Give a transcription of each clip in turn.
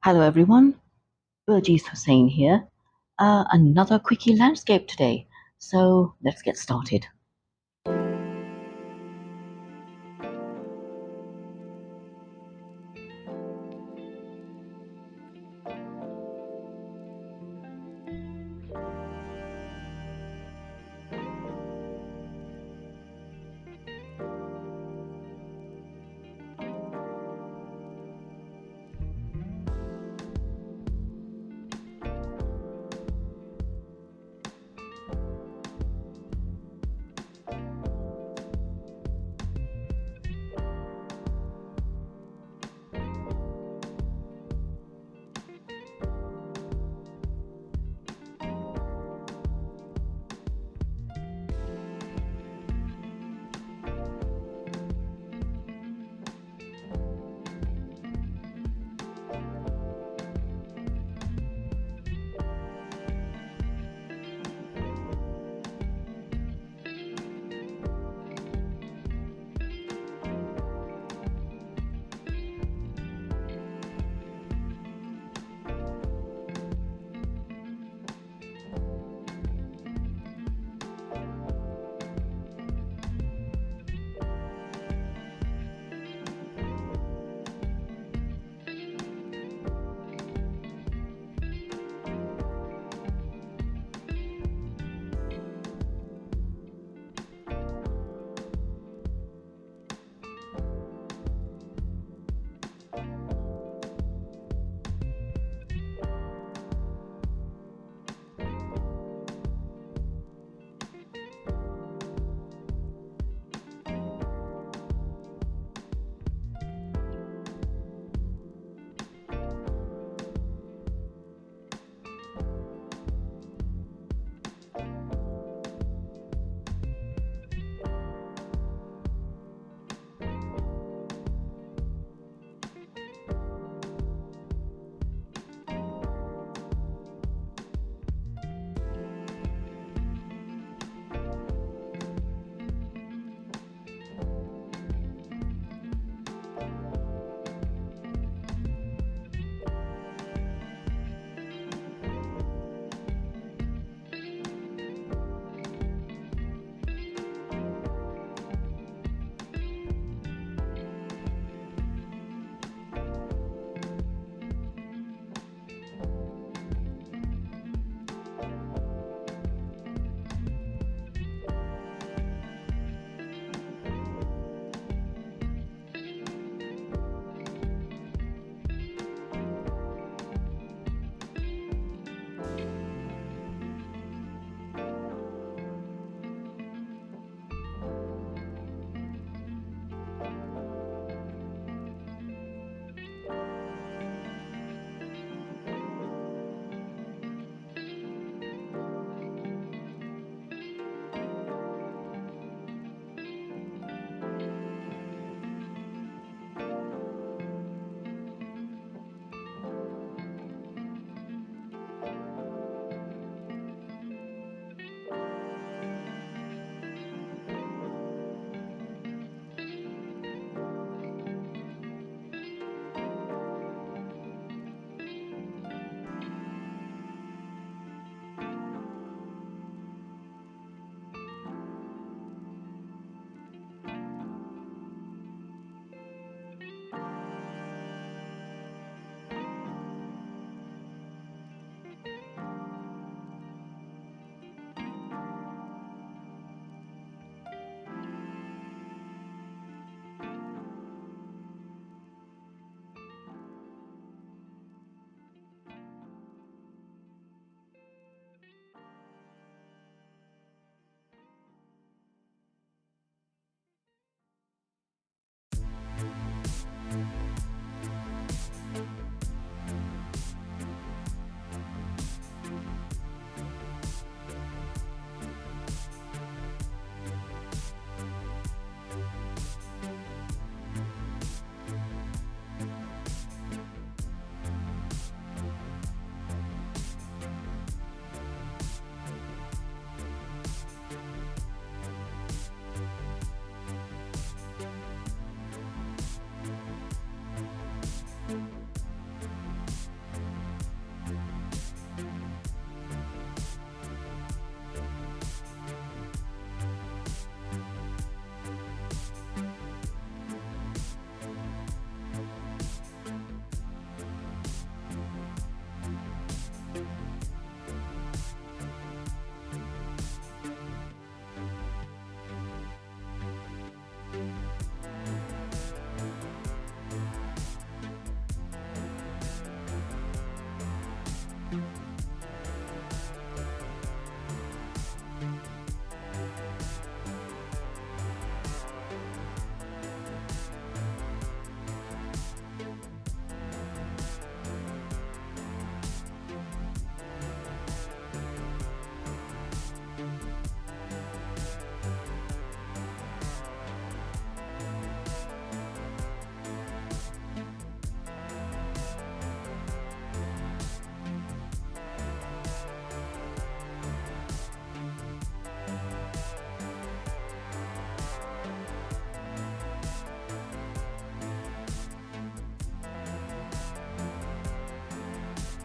Hello everyone, Burjees Hussain here. Another quickie landscape today, so let's get started.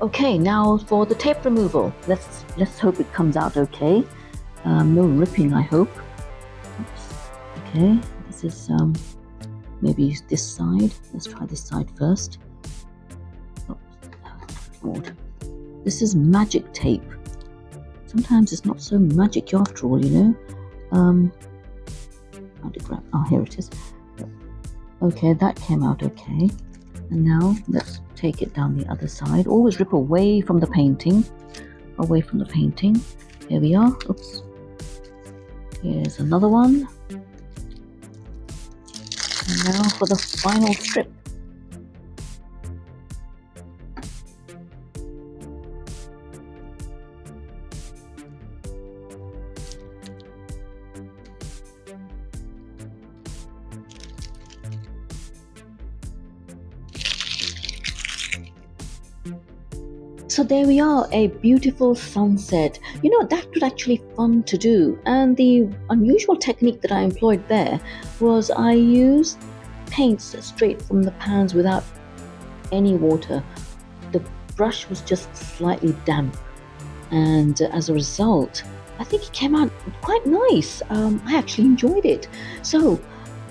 Okay, now for the tape removal. Let's hope it comes out okay. No ripping, I hope. Oops. Okay, this is maybe this side. Let's try this side first. Oh, Lord. This is magic tape. Sometimes it's not so magic after all, you know. How to grab? Oh, here it is. Okay, that came out okay. And now let's take it down the other side. Always rip away from the painting. Away from the painting. Here we are. Oops. Here's another one. And now for the final strip. So there we are, a beautiful sunset. You know, that was actually fun to do. And the unusual technique that I employed there was I used paints straight from the pans without any water. The brush was just slightly damp. And as a result, I think it came out quite nice. I actually enjoyed it. So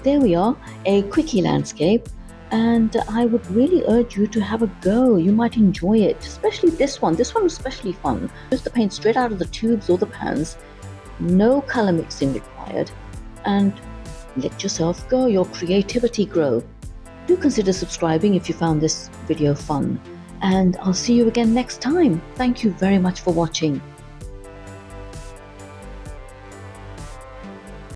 there we are, a quickie landscape. And I would really urge you to have a go. You might enjoy it, especially this one. This one was especially fun. Just the paint straight out of the tubes or the pans, no color mixing required, and let yourself go, your creativity grow. Do consider subscribing if you found this video fun, and I'll see you again next time. Thank you very much for watching.